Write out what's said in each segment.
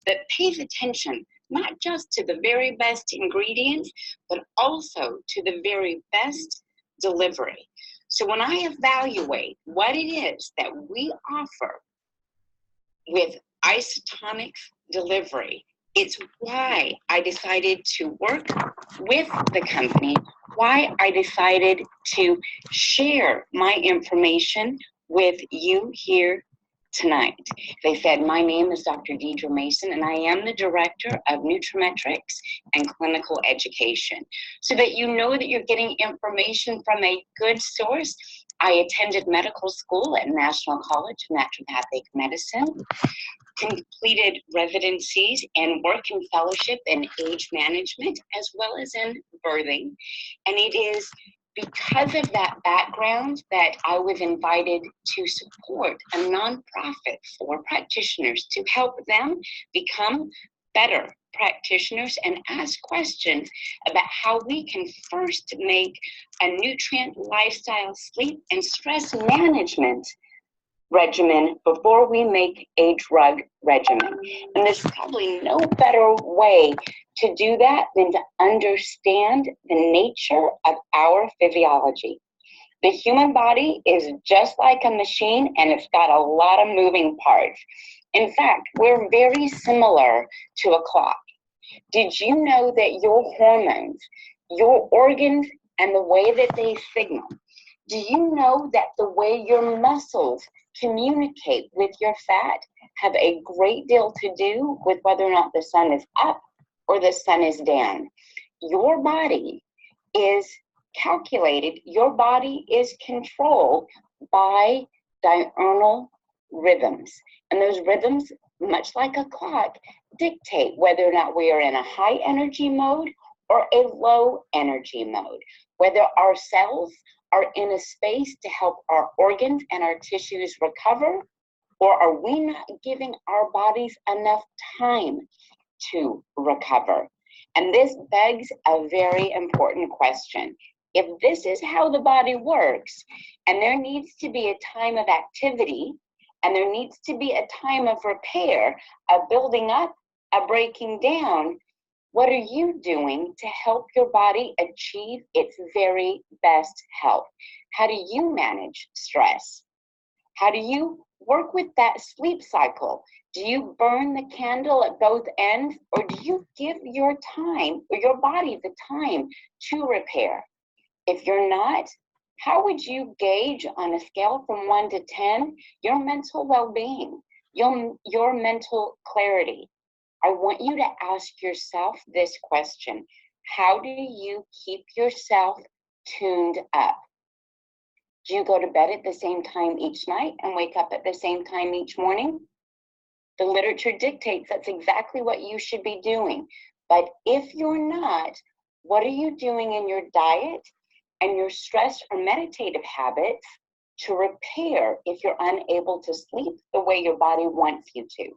that pays attention not just to the very best ingredients, but also to the very best delivery. So when I evaluate what it is that we offer with Isotonix delivery, it's why I decided to work with the company, why I decided to share my information with you here tonight. They said, my name is Dr. Deedra Mason, and I am the Director of Nutrimetrics and Clinical Education. So that you know that you're getting information from a good source, I attended medical school at National College of Naturopathic Medicine, completed residencies and work and fellowship in age management as well as in birthing. And it is because of that background that I was invited to support a nonprofit for practitioners to help them become better practitioners and ask questions about how we can first make a nutrient, lifestyle, sleep, and stress management regimen before we make a drug regimen. And there's probably no better way to do that than to understand the nature of our physiology. The human body is just like a machine, and it's got a lot of moving parts. In fact, we're very similar to a clock. Did you know that your hormones, your organs, and the way that they signal, do you know that the way your muscles communicate with your fat have a great deal to do with whether or not the sun is up or the sun is down? Your body is calculated, your body is controlled by diurnal rhythms. And those rhythms, much like a clock, dictate whether or not we are in a high energy mode or a low energy mode, whether our cells are in a space to help our organs and our tissues recover, or are we not giving our bodies enough time to recover? And this begs a very important question. If this is how the body works, and there needs to be a time of activity, and there needs to be a time of repair, a building up, a breaking down, what are you doing to help your body achieve its very best health? How do you manage stress? How do you work with that sleep cycle? Do you burn the candle at both ends, or do you give your time or your body the time to repair? If you're not, how would you gauge on a scale from 1 to 10 your mental well-being, your mental clarity? I want you to ask yourself this question. How do you keep yourself tuned up? Do you go to bed at the same time each night and wake up at the same time each morning? The literature dictates that's exactly what you should be doing. But if you're not, what are you doing in your diet and your stress or meditative habits to repair if you're unable to sleep the way your body wants you to?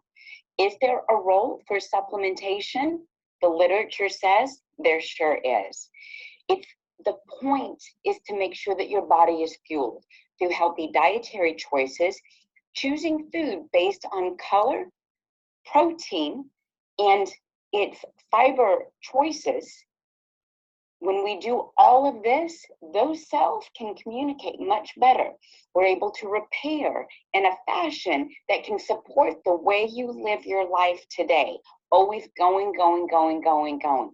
Is there a role for supplementation? The literature says there sure is. The point is to make sure that your body is fueled through healthy dietary choices, choosing food based on color, protein, and its fiber choices. When we do all of this, those cells can communicate much better. We're able to repair in a fashion that can support the way you live your life today. Always going, going, going, going, going.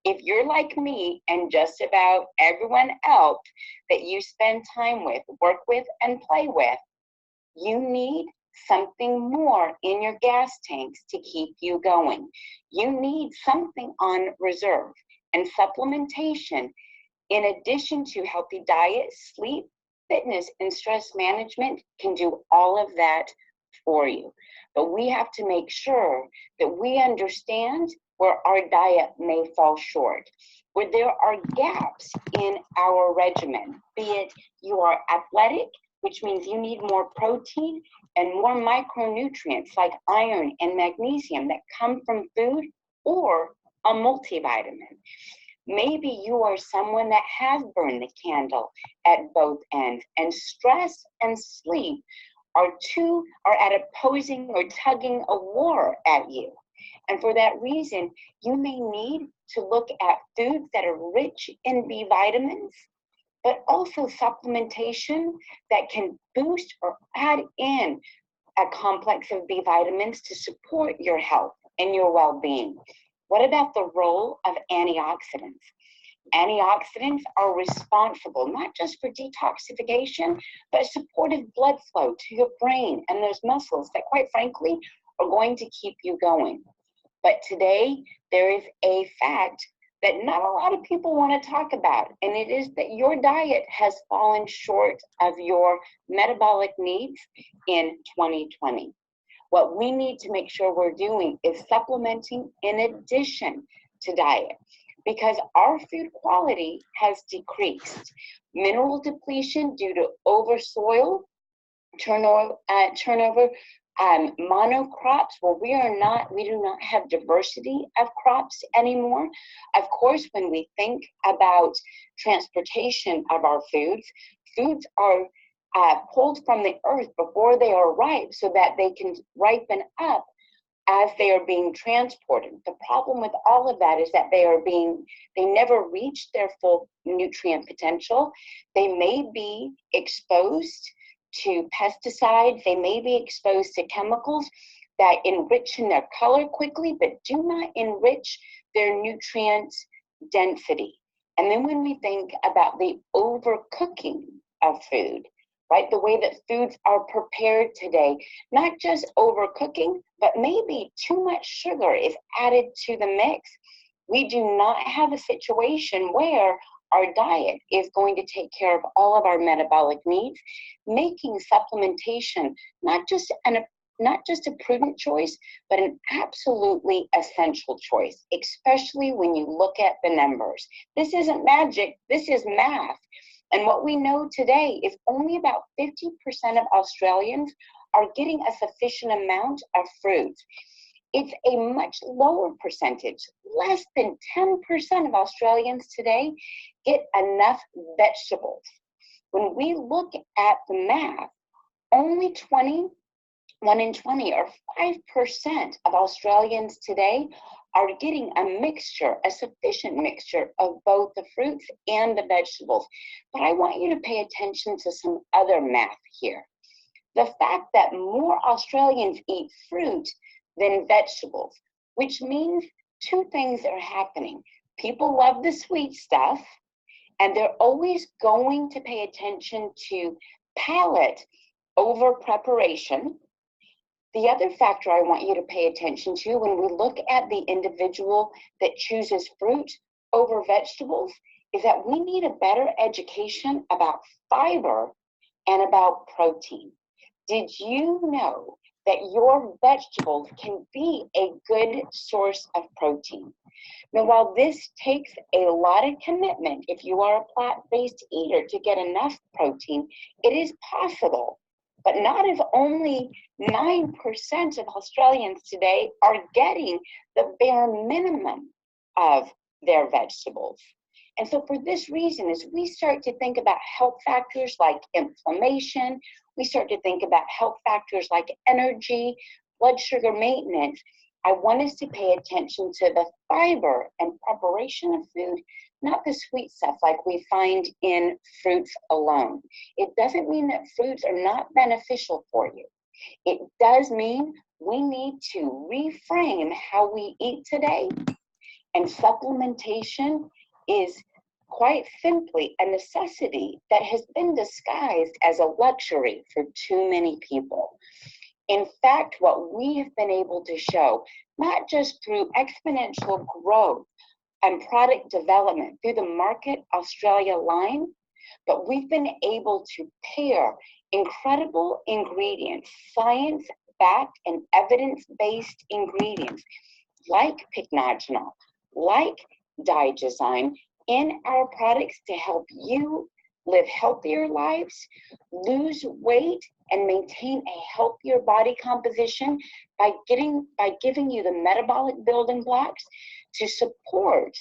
If you're like me and just about everyone else that you spend time with, work with, and play with, you need something more in your gas tanks to keep you going. You need something on reserve. And supplementation, in addition to healthy diet, sleep, fitness, and stress management, can do all of that for you. But we have to make sure that we understand where our diet may fall short, where there are gaps in our regimen, be it you are athletic, which means you need more protein and more micronutrients like iron and magnesium that come from food, or a multivitamin. Maybe you are someone that has burned the candle at both ends, and stress and sleep are at opposing or tugging a war at you. And for that reason, you may need to look at foods that are rich in B vitamins, but also supplementation that can boost or add in a complex of B vitamins to support your health and your well-being. What about the role of antioxidants? Antioxidants are responsible not just for detoxification, but supportive blood flow to your brain and those muscles that, quite frankly, are going to keep you going. But today, there is a fact that not a lot of people want to talk about, and it is that your diet has fallen short of your metabolic needs in 2020. What we need to make sure we're doing is supplementing in addition to diet, because our food quality has decreased. Mineral depletion due to oversoil, turnover, monocrops, where we do not have diversity of crops anymore. Of course, when we think about transportation of our foods are pulled from the earth before they are ripe so that they can ripen up as they are being transported. The problem with all of that is that they never reach their full nutrient potential. They may be exposed to pesticides, they may be exposed to chemicals that enrich in their color quickly, but do not enrich their nutrient density. And then when we think about the overcooking of food, right, the way that foods are prepared today, not just overcooking, but maybe too much sugar is added to the mix, we do not have a situation where our diet is going to take care of all of our metabolic needs, making supplementation not just a prudent choice, but an absolutely essential choice, especially when you look at the numbers. This isn't magic, this is math. And what we know today is only about 50% of Australians are getting a sufficient amount of fruits. It's a much lower percentage. Less than 10% of Australians today get enough vegetables. When we look at the math, only 1 in 20 or 5% of Australians today are getting a sufficient mixture of both the fruits and the vegetables. But I want you to pay attention to some other math here. The fact that more Australians eat fruit than vegetables, which means two things are happening. People love the sweet stuff, and they're always going to pay attention to palate over preparation. The other factor I want you to pay attention to when we look at the individual that chooses fruit over vegetables is that we need a better education about fiber and about protein. Did you know that your vegetables can be a good source of protein? Now, while this takes a lot of commitment, if you are a plant-based eater, to get enough protein, it is possible. But not if only 9% of Australians today are getting the bare minimum of their vegetables. And so for this reason, as we start to think about health factors like inflammation, we start to think about health factors like energy, blood sugar maintenance, I want us to pay attention to the fiber and preparation of food, not the sweet stuff like we find in fruits alone. It doesn't mean that fruits are not beneficial for you. It does mean we need to reframe how we eat today, and supplementation is quite simply a necessity that has been disguised as a luxury for too many people. In fact, what we have been able to show, not just through exponential growth and product development through the Market Australia line, but we've been able to pair incredible ingredients, science-backed and evidence-based ingredients like pycnogenol, like digoxime in our products to help you live healthier lives, lose weight, and maintain a healthier body composition by giving you the metabolic building blocks to support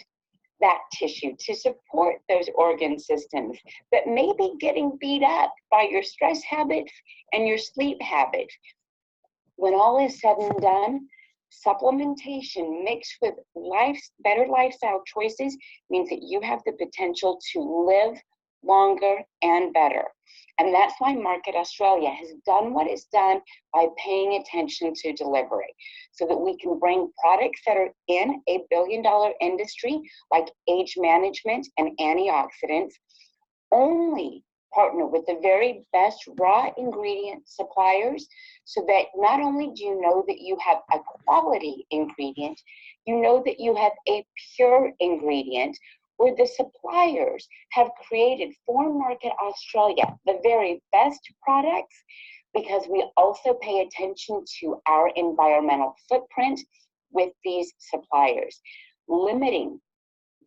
that tissue, to support those organ systems that may be getting beat up by your stress habits and your sleep habits. When all is said and done, Supplementation mixed with better lifestyle choices means that you have the potential to live longer and better. And that's why Market Australia has done what it's done by paying attention to delivery, so that we can bring products that are in a billion-dollar industry, like age management and antioxidants, only partner with the very best raw ingredient suppliers, so that not only do you know that you have a quality ingredient, you know that you have a pure ingredient, where the suppliers have created for Market Australia the very best products, because we also pay attention to our environmental footprint with these suppliers, limiting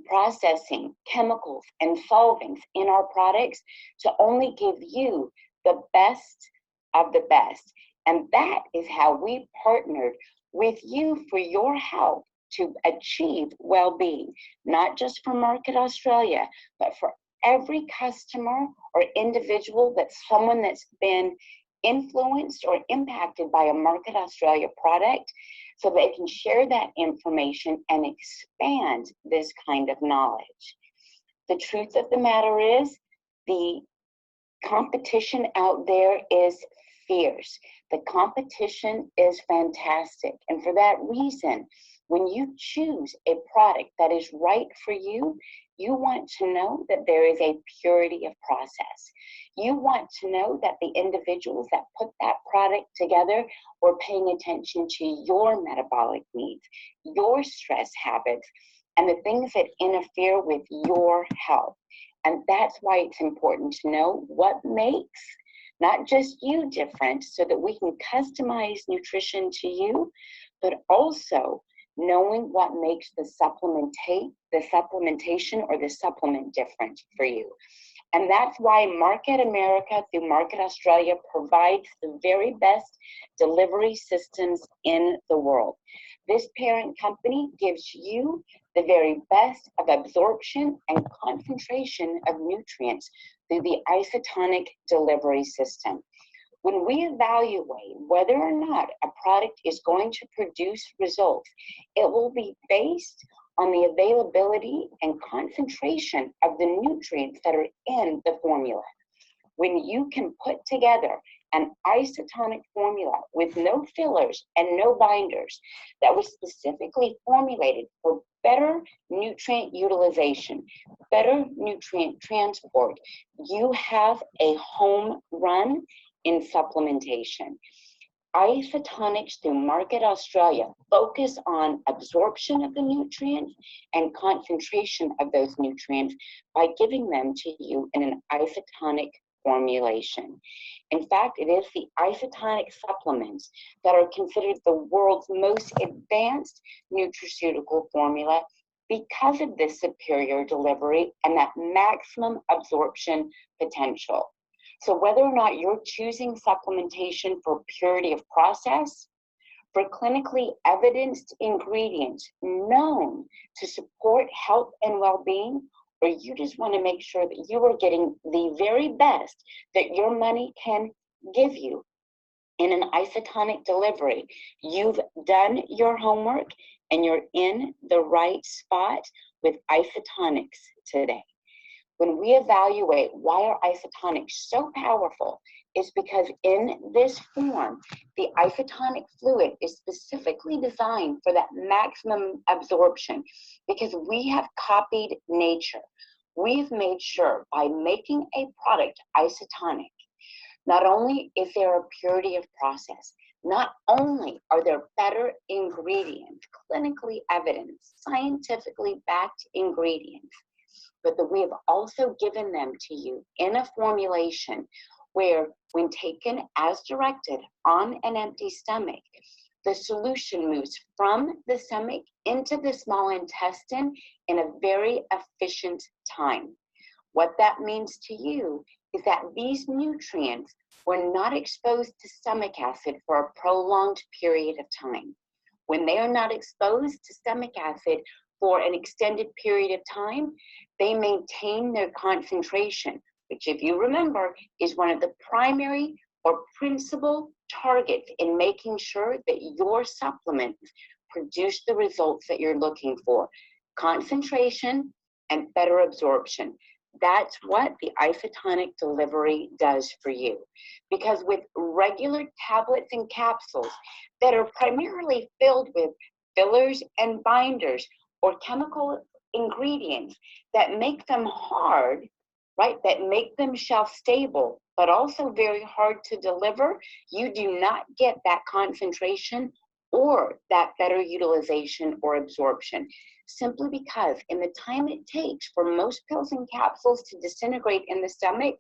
processing, chemicals, and solvents in our products to only give you the best of the best. And that is how we partnered with you for your health to achieve well-being, not just for Market Australia, but for every customer or individual that's someone that's been influenced or impacted by a Market Australia product, so they can share that information and expand this kind of knowledge. The truth of the matter is, the competition out there is fierce. The competition is fantastic. And for that reason, when you choose a product that is right for you, you want to know that there is a purity of process. You want to know that the individuals that put that product together were paying attention to your metabolic needs, your stress habits, and the things that interfere with your health. And that's why it's important to know what makes not just you different, so that we can customize nutrition to you, but also knowing what makes the supplementation or the supplement different for you. And that's why Market America through Market Australia provides the very best delivery systems in the world. This parent company gives you the very best of absorption and concentration of nutrients through the Isotonix delivery system. When we evaluate whether or not a product is going to produce results, it will be based on the availability and concentration of the nutrients that are in the formula. When you can put together an isotonic formula with no fillers and no binders that was specifically formulated for better nutrient utilization, better nutrient transport, you have a home run in supplementation. Isotonix through Market Australia focus on absorption of the nutrients and concentration of those nutrients by giving them to you in an isotonic formulation. In fact, it is the isotonic supplements that are considered the world's most advanced nutraceutical formula because of this superior delivery and that maximum absorption potential. So whether or not you're choosing supplementation for purity of process, for clinically evidenced ingredients known to support health and well-being, or you just want to make sure that you are getting the very best that your money can give you in an isotonic delivery, you've done your homework and you're in the right spot with Isotonix today. When we evaluate why are Isotonix so powerful, is because in this form, the isotonic fluid is specifically designed for that maximum absorption, because we have copied nature. We've made sure by making a product isotonic, not only is there a purity of process, not only are there better ingredients, clinically evidenced, scientifically backed ingredients, but that we have also given them to you in a formulation where, when taken as directed on an empty stomach, the solution moves from the stomach into the small intestine in a very efficient time. What that means to you is that these nutrients were not exposed to stomach acid for a prolonged period of time. When they are not exposed to stomach acid for an extended period of time, they maintain their concentration, which, if you remember, is one of the primary or principal targets in making sure that your supplements produce the results that you're looking for: concentration and better absorption. That's what the isotonic delivery does for you. Because with regular tablets and capsules that are primarily filled with fillers and binders or chemical ingredients that make them hard, right, that make them shelf stable, but also very hard to deliver, you do not get that concentration or that better utilization or absorption, simply because in the time it takes for most pills and capsules to disintegrate in the stomach,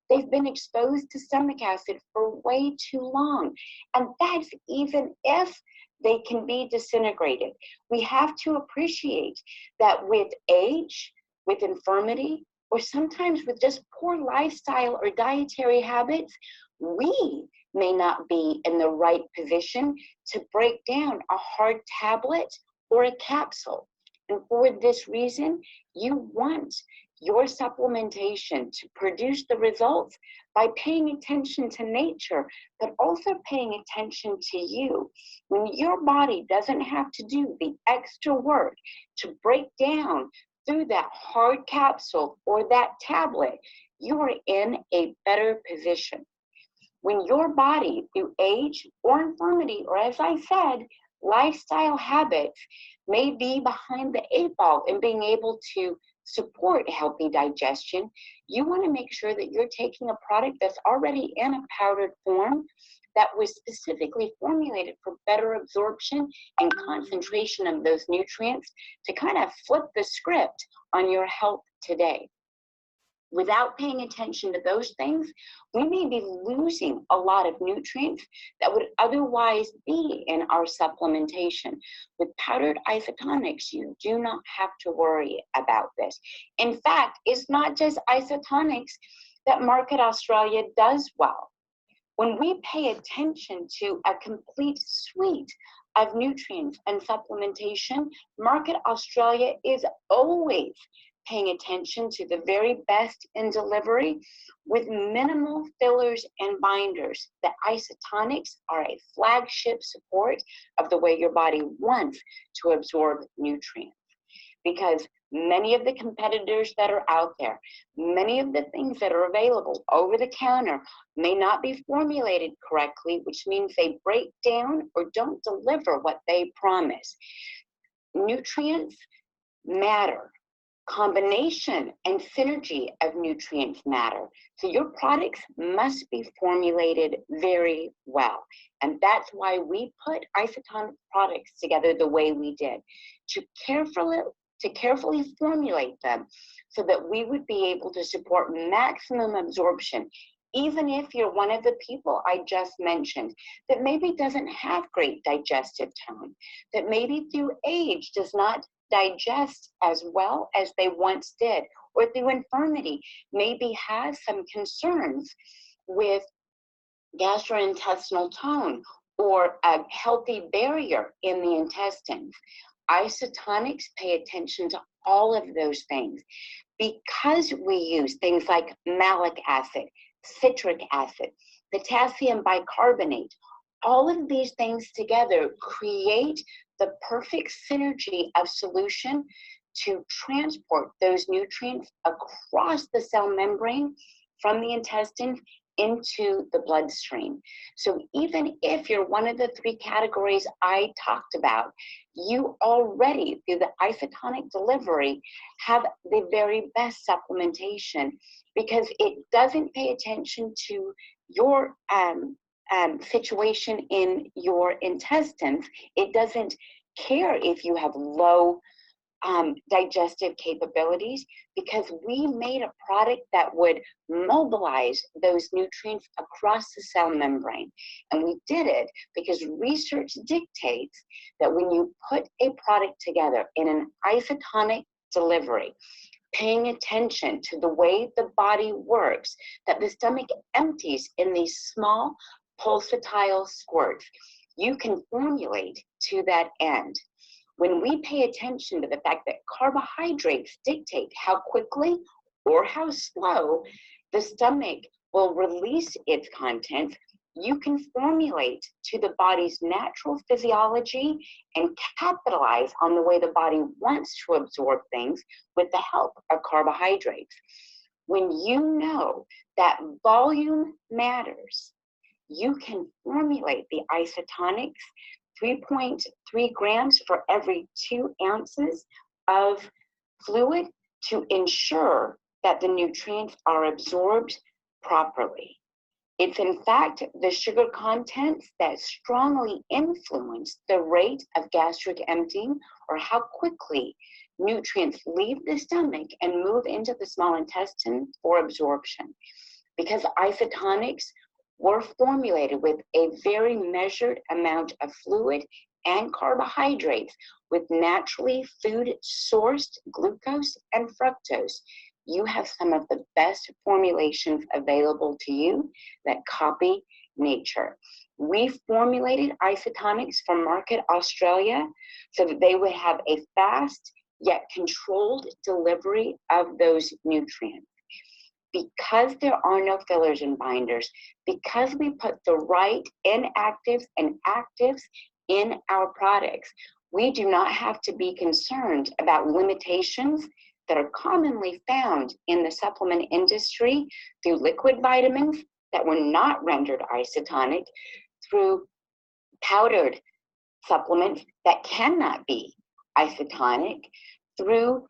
they've been exposed to stomach acid for way too long. And that's even if they can be disintegrated. We have to appreciate that with age, with infirmity, or sometimes with just poor lifestyle or dietary habits, we may not be in the right position to break down a hard tablet or a capsule. And for this reason, you want your supplementation to produce the results by paying attention to nature, but also paying attention to you. When your body doesn't have to do the extra work to break down through that hard capsule or that tablet, you are in a better position. When your body, through age or infirmity, or as I said, lifestyle habits, may be behind the 8 ball in being able to support healthy digestion, you want to make sure that you're taking a product that's already in a powdered form that was specifically formulated for better absorption and concentration of those nutrients to kind of flip the script on your health today. Without paying attention to those things, we may be losing a lot of nutrients that would otherwise be in our supplementation. With powdered isotonics, you do not have to worry about this. In fact, it's not just isotonics that Market Australia does well. When we pay attention to a complete suite of nutrients and supplementation, Market Australia is always paying attention to the very best in delivery with minimal fillers and binders. The Isotonix are a flagship support of the way your body wants to absorb nutrients. Because many of the competitors that are out there, many of the things that are available over the counter may not be formulated correctly, which means they break down or don't deliver what they promise. Nutrients matter. Combination and synergy of nutrients matter. So your products must be formulated very well. And that's why we put isotonic products together the way we did, to carefully formulate them so that we would be able to support maximum absorption, even if you're one of the people I just mentioned that maybe doesn't have great digestive tone, that maybe through age does not digest as well as they once did, or through infirmity maybe has some concerns with gastrointestinal tone or a healthy barrier in the intestines. Isotonics pay attention to all of those things because we use things like malic acid, citric acid, potassium bicarbonate. All of these things together create the perfect synergy of solution to transport those nutrients across the cell membrane from the intestines into the bloodstream. So even if you're one of the 3 categories I talked about, you already, through the isotonic delivery, have the very best supplementation, because it doesn't pay attention to your situation in your intestines. It doesn't care if you have low digestive capabilities, because we made a product that would mobilize those nutrients across the cell membrane. And we did it because research dictates that when you put a product together in an isotonic delivery, paying attention to the way the body works, that the stomach empties in these small pulsatile squirts, you can formulate to that end. When we pay attention to the fact that carbohydrates dictate how quickly or how slow the stomach will release its contents, you can formulate to the body's natural physiology and capitalize on the way the body wants to absorb things with the help of carbohydrates. When you know that volume matters, you can formulate the Isotonix 3.3 grams for every 2 ounces of fluid to ensure that the nutrients are absorbed properly. It's in fact the sugar contents that strongly influence the rate of gastric emptying, or how quickly nutrients leave the stomach and move into the small intestine for absorption. Because Isotonix were formulated with a very measured amount of fluid and carbohydrates with naturally food-sourced glucose and fructose, you have some of the best formulations available to you that copy nature. We formulated Isotonix for market Australia so that they would have a fast yet controlled delivery of those nutrients. Because there are no fillers and binders, because we put the right inactives and actives in our products, we do not have to be concerned about limitations that are commonly found in the supplement industry through liquid vitamins that were not rendered isotonic, through powdered supplements that cannot be isotonic, through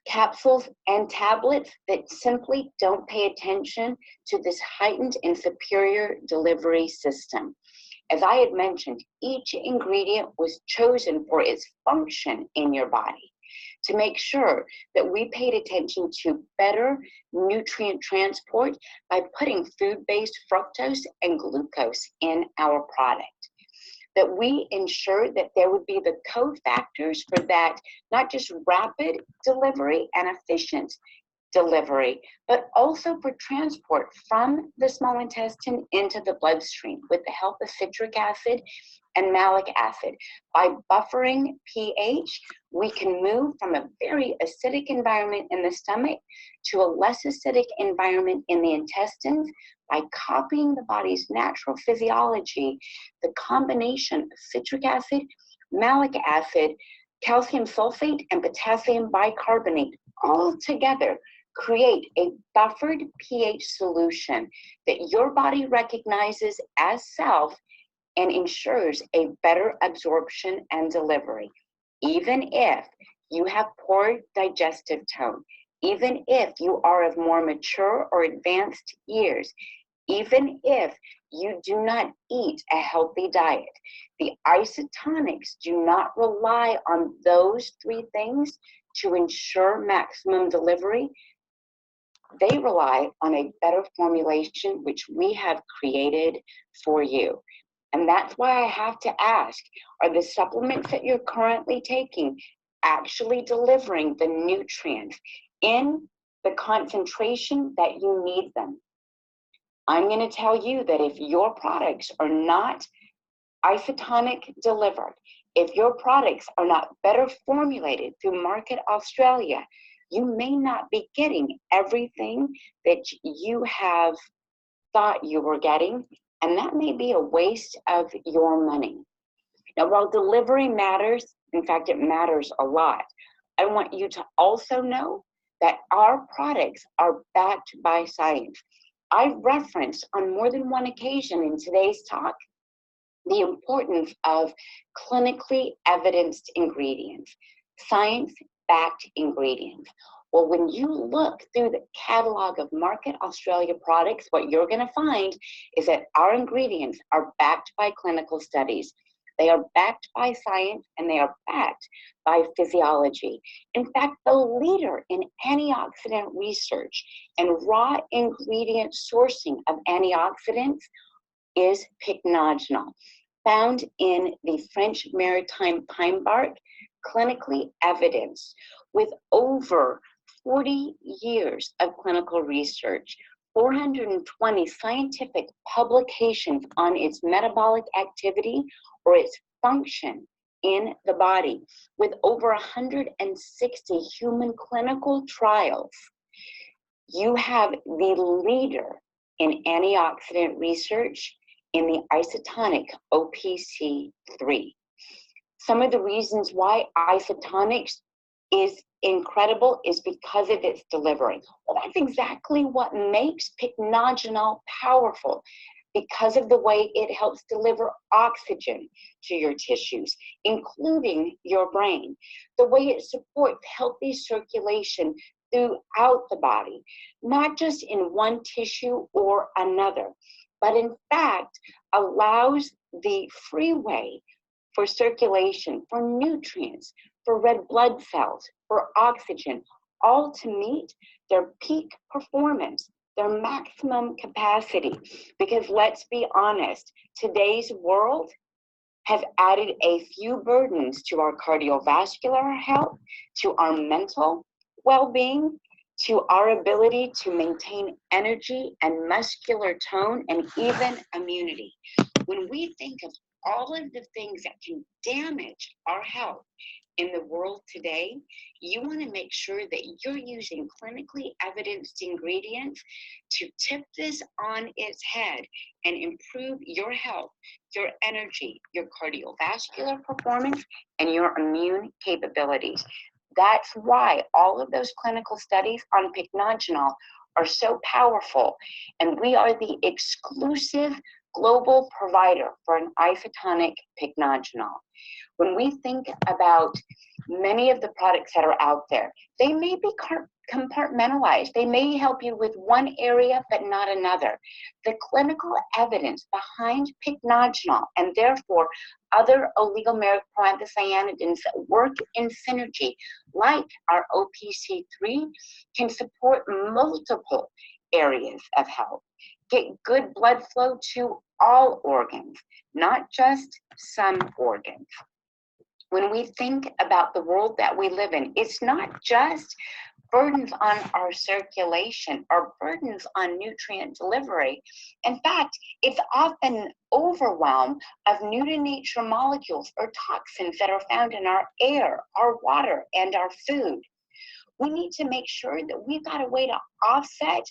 capsules and tablets that simply don't pay attention to this heightened and superior delivery system. As I had mentioned, each ingredient was chosen for its function in your body to make sure that we paid attention to better nutrient transport by putting food-based fructose and glucose in our product. That we ensured that there would be the cofactors for that, not just rapid delivery and efficient delivery, but also for transport from the small intestine into the bloodstream with the help of citric acid and malic acid. By buffering pH, we can move from a very acidic environment in the stomach to a less acidic environment in the intestines. By copying the body's natural physiology, the combination of citric acid, malic acid, calcium sulfate, and potassium bicarbonate all together create a buffered pH solution that your body recognizes as self and ensures a better absorption and delivery. Even if you have poor digestive tone, even if you are of more mature or advanced years, even if you do not eat a healthy diet, the Isotonix do not rely on those 3 things to ensure maximum delivery. They rely on a better formulation, which we have created for you. And that's why I have to ask, are the supplements that you're currently taking actually delivering the nutrients in the concentration that you need them? I'm going to tell you that if your products are not isotonic delivered, if your products are not better formulated through Market Australia, you may not be getting everything that you have thought you were getting, and that may be a waste of your money. Now, while delivery matters, in fact, it matters a lot, I want you to also know that our products are backed by science. I've referenced on more than one occasion in today's talk the importance of clinically evidenced ingredients, science-backed ingredients. Well, when you look through the catalog of Market Australia products, what you're going to find is that our ingredients are backed by clinical studies. They are backed by science, and they are backed by physiology. In fact, the leader in antioxidant research and raw ingredient sourcing of antioxidants is pycnogenol, found in the French maritime pine bark, clinically evidenced with over 40 years of clinical research, 420 scientific publications on its metabolic activity or its function in the body, with over 160 human clinical trials. You have the leader in antioxidant research in the isotonic OPC3. Some of the reasons why Isotonix is incredible is because of its delivery. Well, that's exactly what makes pycnogenol powerful, because of the way it helps deliver oxygen to your tissues, including your brain, the way it supports healthy circulation throughout the body, not just in one tissue or another, but in fact allows the freeway for circulation, for nutrients, for red blood cells, for oxygen, all to meet their peak performance, their maximum capacity. Because let's be honest, today's world has added a few burdens to our cardiovascular health, to our mental well-being, to our ability to maintain energy and muscular tone and even immunity. When we think of all of the things that can damage our health in the world today, you want to make sure that you're using clinically evidenced ingredients to tip this on its head and improve your health, your energy, your cardiovascular performance, and your immune capabilities. That's why all of those clinical studies on pycnogenol are so powerful, and we are the exclusive global provider for an isotonic pycnogenol. When we think about many of the products that are out there, they may be compartmentalized. They may help you with one area, but not another. The clinical evidence behind pycnogenol, and therefore other oligomeric proanthocyanidins that work in synergy, like our OPC3, can support multiple areas of health. Get good blood flow to all organs, not just some organs. When we think about the world that we live in, it's not just burdens on our circulation or burdens on nutrient delivery. In fact, it's often overwhelm of new to nature molecules or toxins that are found in our air, our water, and our food. We need to make sure that we've got a way to offset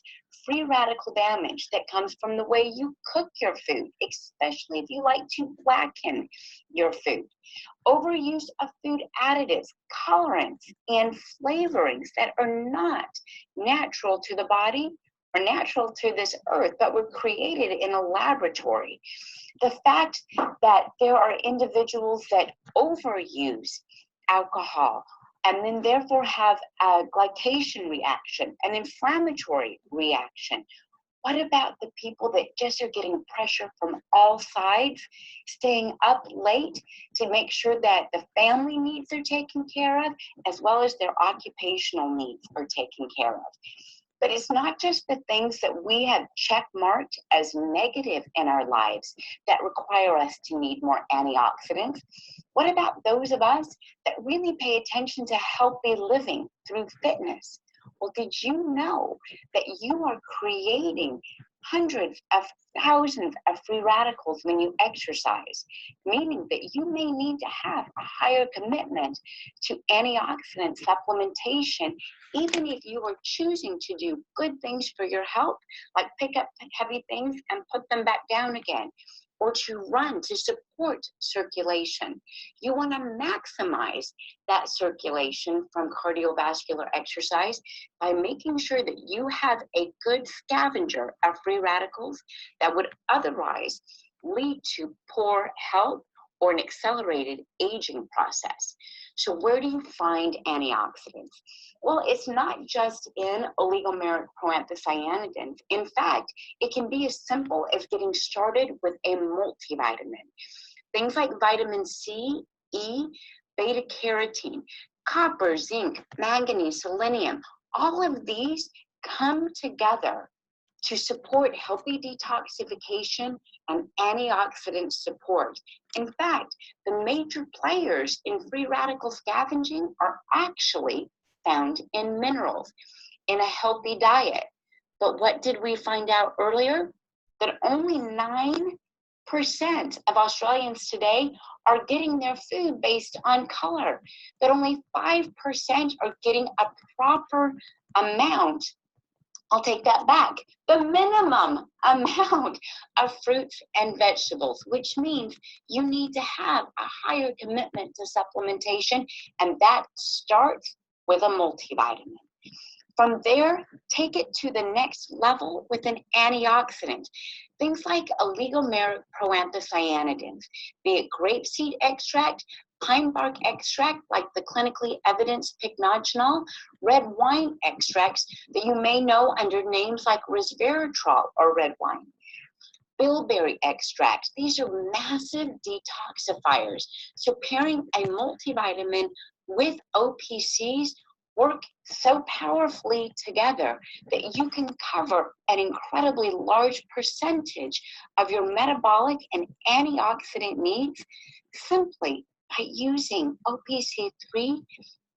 free radical damage that comes from the way you cook your food, especially if you like to blacken your food. Overuse of food additives, colorants, and flavorings that are not natural to the body or natural to this earth, but were created in a laboratory. The fact that there are individuals that overuse alcohol and then therefore have a glycation reaction, an inflammatory reaction. What about the people that just are getting pressure from all sides, staying up late to make sure that the family needs are taken care of, as well as their occupational needs are taken care of? But it's not just the things that we have check marked as negative in our lives that require us to need more antioxidants. What about those of us that really pay attention to healthy living through fitness? Well, did you know that you are creating hundreds of thousands of free radicals when you exercise, meaning that you may need to have a higher commitment to antioxidant supplementation, even if you are choosing to do good things for your health, like pick up heavy things and put them back down again, or to run to support circulation. You want to maximize that circulation from cardiovascular exercise by making sure that you have a good scavenger of free radicals that would otherwise lead to poor health or an accelerated aging process. So where do you find antioxidants? Well, it's not just in oligomeric proanthocyanidins. In fact, it can be as simple as getting started with a multivitamin. Things like vitamin C, E, beta carotene, copper, zinc, manganese, selenium, all of these come together to support healthy detoxification and antioxidant support. In fact, the major players in free radical scavenging are actually found in minerals in a healthy diet. But what did we find out earlier? That only 9% of Australians today are getting their food based on color, that only 5% are getting a proper amount I'll take that back. The minimum amount of fruits and vegetables, which means you need to have a higher commitment to supplementation, and that starts with a multivitamin. From there, take it to the next level with an antioxidant. Things like oligomeric proanthocyanidins, be it grapeseed extract, pine bark extract like the clinically evidenced pycnogenol, red wine extracts that you may know under names like resveratrol or red wine. Bilberry extracts, these are massive detoxifiers. So pairing a multivitamin with OPCs work so powerfully together that you can cover an incredibly large percentage of your metabolic and antioxidant needs simply by using OPC3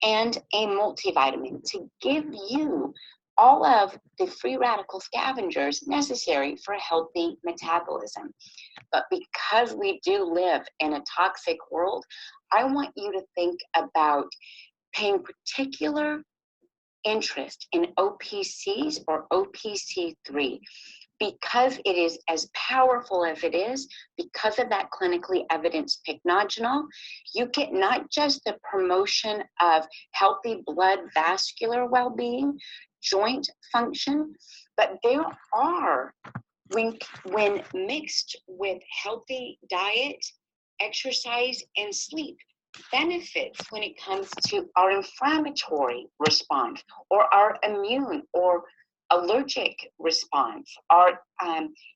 and a multivitamin to give you all of the free radical scavengers necessary for a healthy metabolism. But because we do live in a toxic world, I want you to think about paying particular interest in OPCs or OPC3 because it is as powerful as it is. Because of that clinically evidenced pycnogenol, you get not just the promotion of healthy blood vascular well-being, joint function, but there are, when mixed with healthy diet, exercise, and sleep, benefits when it comes to our inflammatory response or our immune or allergic response, our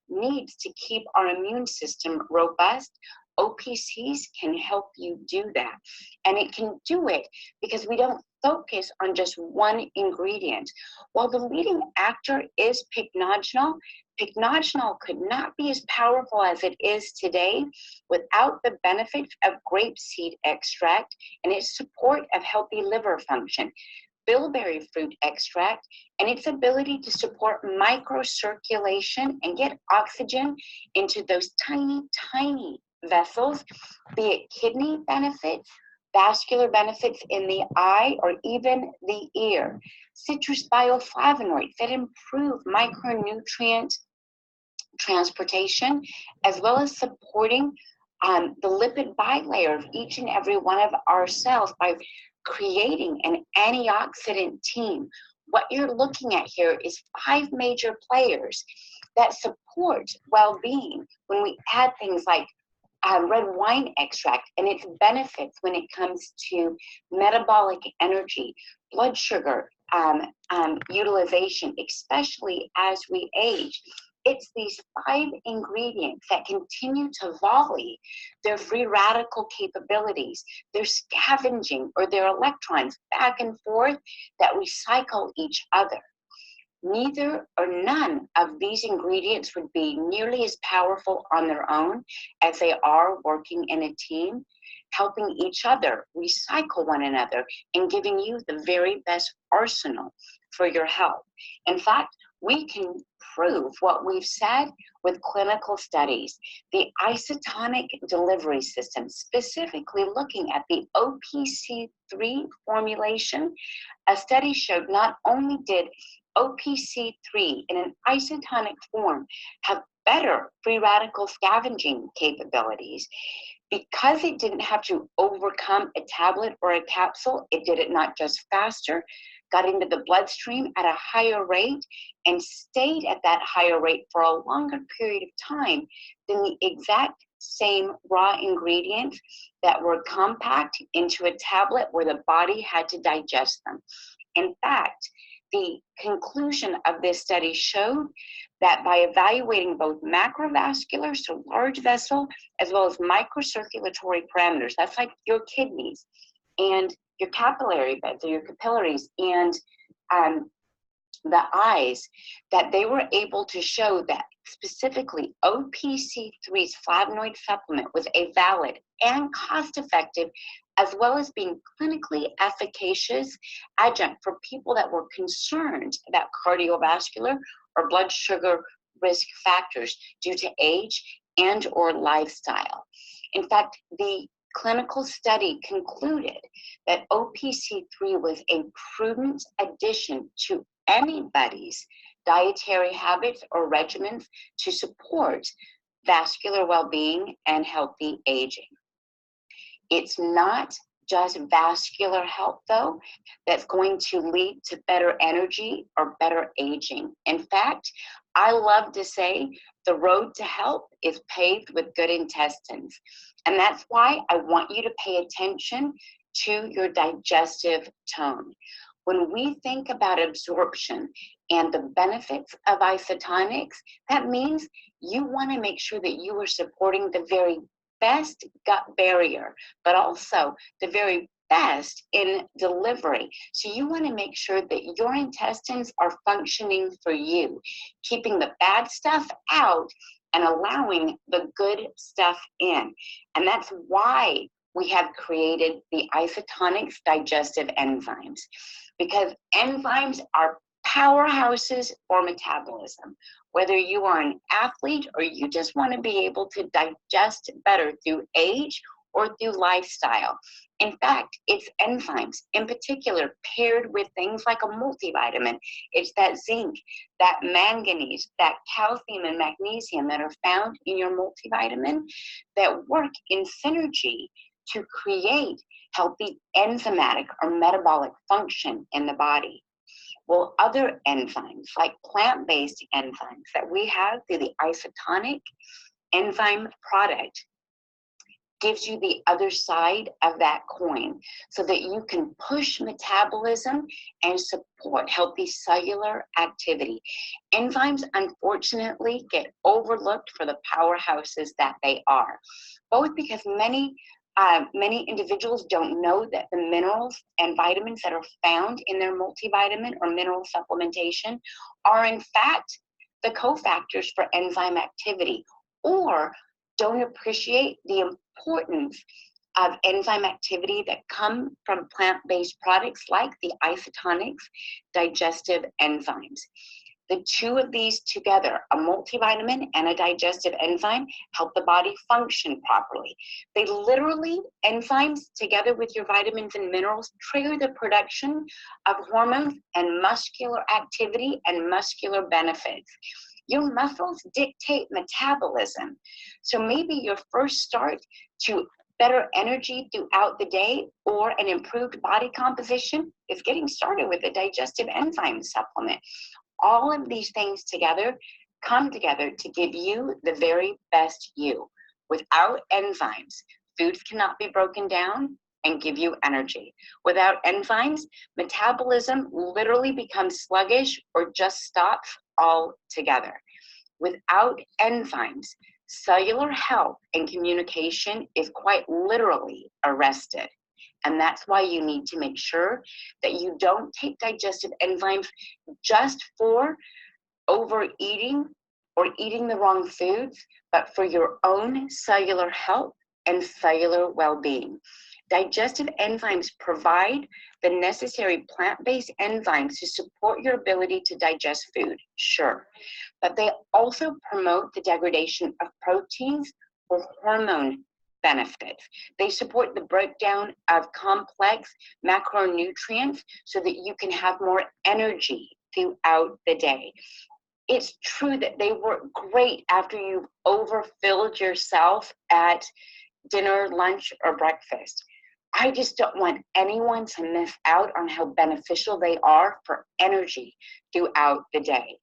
needs to keep our immune system robust. OPCs can help you do that. And it can do it because we don't focus on just one ingredient. While the leading actor is pycnogenol, pycnogenol could not be as powerful as it is today without the benefits of grapeseed extract and its support of healthy liver function, bilberry fruit extract, and its ability to support microcirculation and get oxygen into those tiny, tiny vessels, be it kidney benefits, vascular benefits in the eye, or even the ear. Citrus bioflavonoids that improve micronutrient transportation, as well as supporting the lipid bilayer of each and every one of our cells by creating an antioxidant team. What you're looking at here is 5 major players that support well-being when we add things like red wine extract and its benefits when it comes to metabolic energy, blood sugar utilization, especially as we age. It's these 5 ingredients that continue to volley their free radical capabilities, their scavenging or their electrons back and forth that recycle each other. Neither or none of these ingredients would be nearly as powerful on their own as they are working in a team, helping each other recycle one another and giving you the very best arsenal for your health. In fact, we can prove what we've said with clinical studies. The isotonic delivery system, specifically looking at the OPC3 formulation, a study showed not only did OPC3 in an isotonic form have better free radical scavenging capabilities, because it didn't have to overcome a tablet or a capsule, it did it not just faster, got into the bloodstream at a higher rate, and stayed at that higher rate for a longer period of time than the exact same raw ingredients that were compact into a tablet where the body had to digest them. In fact, the conclusion of this study showed that by evaluating both macrovascular, so large vessel, as well as microcirculatory parameters, that's like your kidneys and your capillary beds or your capillaries and the eyes, that they were able to show that specifically OPC3's flavonoid supplement was a valid and cost-effective, as well as being clinically efficacious adjunct for people that were concerned about cardiovascular or blood sugar risk factors due to age and or lifestyle. In fact, the clinical study concluded that OPC3 was a prudent addition to anybody's dietary habits or regimens to support vascular well-being and healthy aging. It's not just vascular health, though, that's going to lead to better energy or better aging. In fact, I love to say the road to health is paved with good intestines. And that's why I want you to pay attention to your digestive tone. When we think about absorption and the benefits of Isotonix, that means you want to make sure that you are supporting the very best gut barrier, but also the very best in delivery. So you want to make sure that your intestines are functioning for you, keeping the bad stuff out and allowing the good stuff in. And that's why we have created the Isotonix digestive enzymes, because enzymes are powerhouses for metabolism. Whether you are an athlete or you just want to be able to digest better through age or through lifestyle. In fact, it's enzymes, in particular, paired with things like a multivitamin. It's that zinc, that manganese, that calcium and magnesium that are found in your multivitamin that work in synergy to create healthy enzymatic or metabolic function in the body. Well, other enzymes, like plant-based enzymes that we have through the Isotonix enzyme product, gives you the other side of that coin so that you can push metabolism and support healthy cellular activity. Enzymes, unfortunately, get overlooked for the powerhouses that they are, both because many individuals don't know that the minerals and vitamins that are found in their multivitamin or mineral supplementation are in fact the cofactors for enzyme activity, or don't appreciate the importance of enzyme activity that come from plant-based products like the Isotonix digestive enzymes. The two of these together, a multivitamin and a digestive enzyme, help the body function properly. They literally, enzymes together with your vitamins and minerals, trigger the production of hormones and muscular activity and muscular benefits. Your muscles dictate metabolism. So maybe your first start to better energy throughout the day or an improved body composition is getting started with a digestive enzyme supplement. All of these things together come together to give you the very best you. Without enzymes, foods cannot be broken down and give you energy. Without enzymes, metabolism literally becomes sluggish or just stops altogether. Without enzymes, cellular health and communication is quite literally arrested. And that's why you need to make sure that you don't take digestive enzymes just for overeating or eating the wrong foods, but for your own cellular health and cellular well-being. Digestive enzymes provide the necessary plant-based enzymes to support your ability to digest food, sure, but they also promote the degradation of proteins or hormone benefits. They support the breakdown of complex macronutrients so that you can have more energy throughout the day. It's true that they work great after you've overfilled yourself at dinner, lunch, or breakfast. I just don't want anyone to miss out on how beneficial they are for energy throughout the day.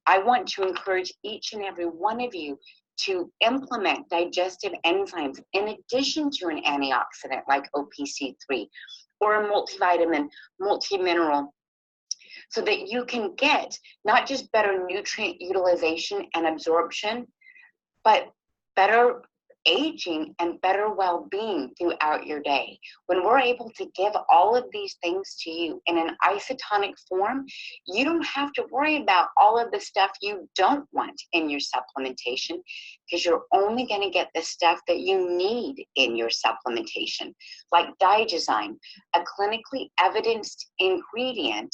I want to encourage each and every one of you to implement digestive enzymes in addition to an antioxidant like OPC3 or a multivitamin, multimineral, so that you can get not just better nutrient utilization and absorption, but better aging and better well-being throughout your day. When we're able to give all of these things to you in an isotonic form, you don't have to worry about all of the stuff you don't want in your supplementation, because you're only going to get the stuff that you need in your supplementation, like Digizyme, a clinically evidenced ingredient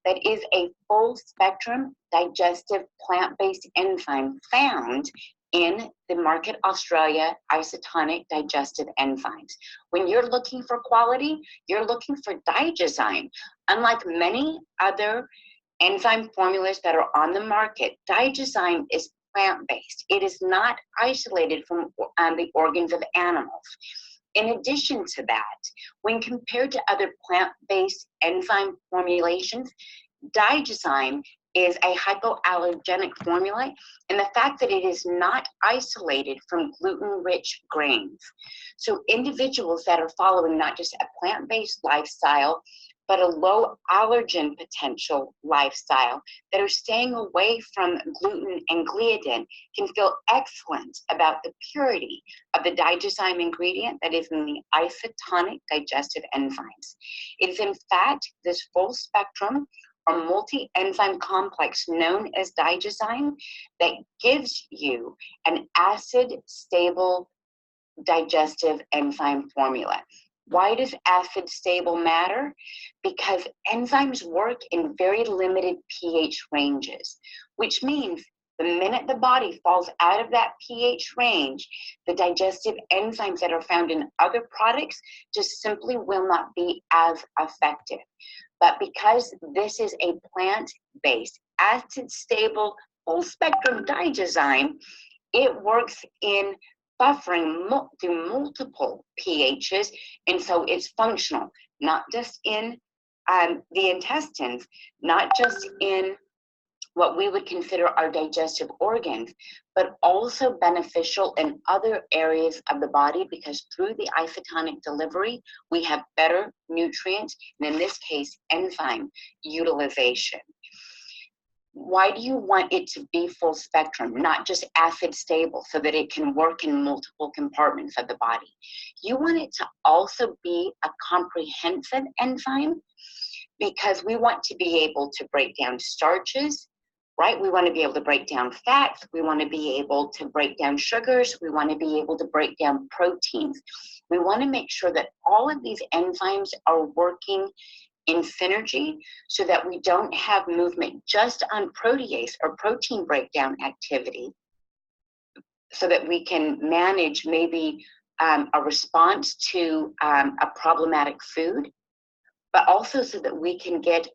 that is a full spectrum digestive plant-based enzyme found in the Market Australia Isotonic digestive enzymes. When you're looking for quality, you're looking for Digizyme. Unlike many other enzyme formulas that are on the market, Digyzyme is plant-based. It is not isolated from the organs of animals. In addition to that, when compared to other plant-based enzyme formulations, Digyzyme is a hypoallergenic formula, and the fact that it is not isolated from gluten-rich grains. So individuals that are following not just a plant-based lifestyle, but a low allergen potential lifestyle, that are staying away from gluten and gliadin, can feel excellent about the purity of the Digyzyme ingredient that is in the isotonic digestive enzymes. It is in fact this full spectrum or multi-enzyme complex known as Digyzyme that gives you an acid-stable digestive enzyme formula. Why does acid stable matter? Because enzymes work in very limited pH ranges, which means the minute the body falls out of that pH range, the digestive enzymes that are found in other products just simply will not be as effective. But because this is a plant-based, acid-stable, full-spectrum Digyzyme, it works in buffering through multiple pHs, and so it's functional, not just in the intestines, not just in what we would consider our digestive organs, but also beneficial in other areas of the body, because through the isotonic delivery, we have better nutrient, and in this case, enzyme utilization. Why do you want it to be full spectrum, not just acid stable, so that it can work in multiple compartments of the body? You want it to also be a comprehensive enzyme, because we want to be able to break down starches, right? We want to be able to break down fats. We want to be able to break down sugars. We want to be able to break down proteins. We want to make sure that all of these enzymes are working in synergy, so that we don't have movement just on protease or protein breakdown activity, so that we can manage maybe a response to a problematic food, but also so that we can get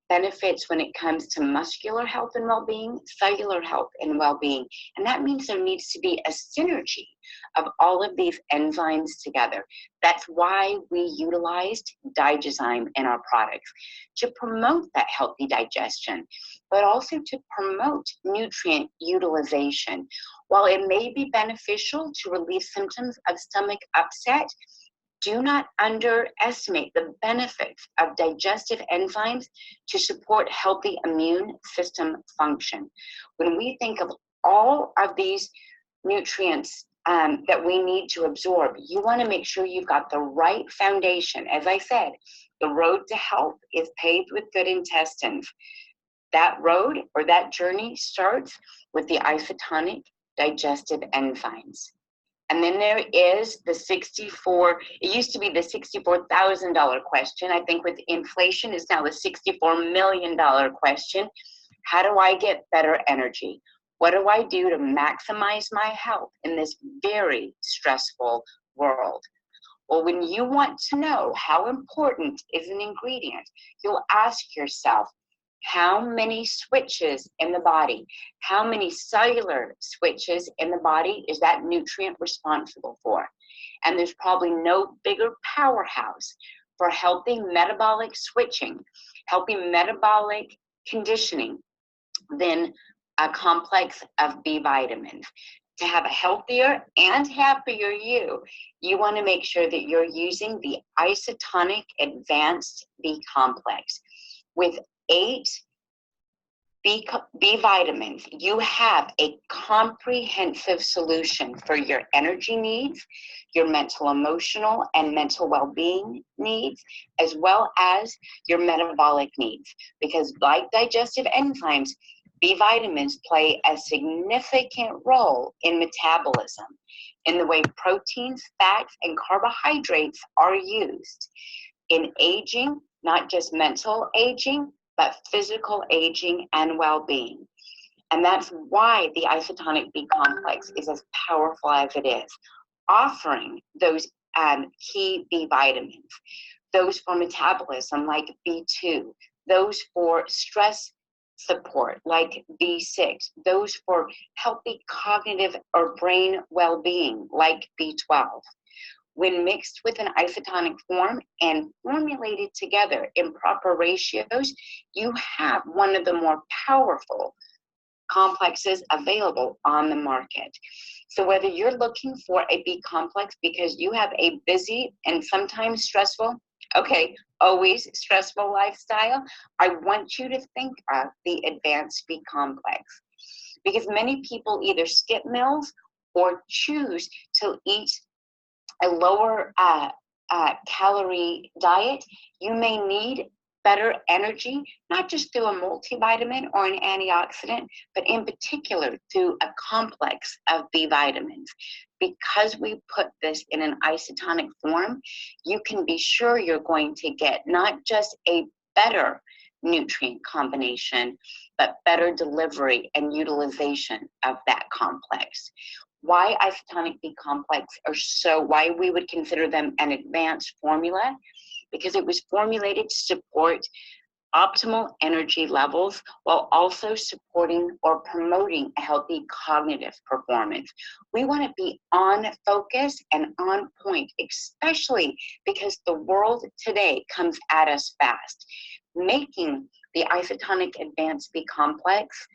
benefits when it comes to muscular health and well-being, cellular health and well-being. And that means there needs to be a synergy of all of these enzymes together. That's why we utilized Digyzyme in our products, to promote that healthy digestion, but also to promote nutrient utilization. While it may be beneficial to relieve symptoms of stomach upset, do not underestimate the benefits of digestive enzymes to support healthy immune system function. When we think of all of these nutrients that we need to absorb, you want to make sure you've got the right foundation. As I said, the road to health is paved with good intestines. That road or that journey starts with the isotonic digestive enzymes. And then there is the it used to be the $64,000 question. I think with inflation is now the $64 million question. How do I get better energy? What do I do to maximize my health in this very stressful world? Well, when you want to know how important is an ingredient, you'll ask yourself, how many switches in the body, how many cellular switches in the body is that nutrient responsible for? And there's probably no bigger powerhouse for healthy metabolic switching, healthy metabolic conditioning than a complex of B vitamins. To have a healthier and happier you want to make sure that you're using the Isotonic Advanced B Complex. With 8 B vitamins, you have a comprehensive solution for your energy needs, your mental, emotional, and mental well-being needs, as well as your metabolic needs. Because like digestive enzymes, B vitamins play a significant role in metabolism, in the way proteins, fats, and carbohydrates are used in aging, not just mental aging, but physical aging and well-being. And that's why the Isotonic B complex is as powerful as it is, offering those key B vitamins, those for metabolism like B2, those for stress support like B6, those for healthy cognitive or brain well-being like B12. When mixed with an isotonic form and formulated together in proper ratios, you have one of the more powerful complexes available on the market. So whether you're looking for a B complex because you have a busy and sometimes stressful, okay, always stressful lifestyle, I want you to think of the advanced B complex, because many people either skip meals or choose to eat a lower calorie diet. You may need better energy, not just through a multivitamin or an antioxidant, but in particular through a complex of B vitamins. Because we put this in an isotonic form, you can be sure you're going to get not just a better nutrient combination, but better delivery and utilization of that complex. Why isotonic B complex why we would consider them an advanced formula, because it was formulated to support optimal energy levels while also supporting or promoting a healthy cognitive performance. We want to be on focus and on point, especially because the world today comes at us fast, making the isotonic advanced B complex,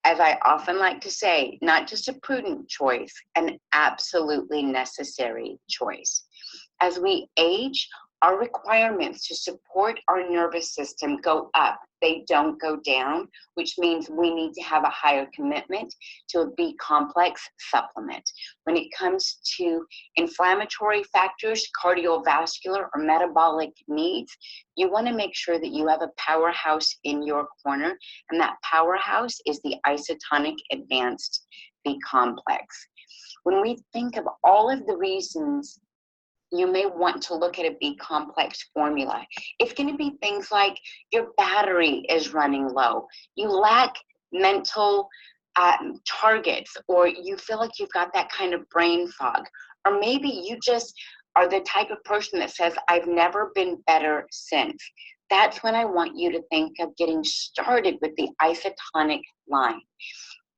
as I often like to say, not just a prudent choice, an absolutely necessary choice. As we age, our requirements to support our nervous system go up. They don't go down, which means we need to have a higher commitment to a B complex supplement. When it comes to inflammatory factors, cardiovascular or metabolic needs, you want to make sure that you have a powerhouse in your corner, and that powerhouse is the isotonic advanced B complex. When we think of all of the reasons you may want to look at a B complex formula, it's going to be things like your battery is running low, you lack mental targets, or you feel like you've got that kind of brain fog, or maybe you just are the type of person that says, I've never been better since. That's when I want you to think of getting started with the isotonic line.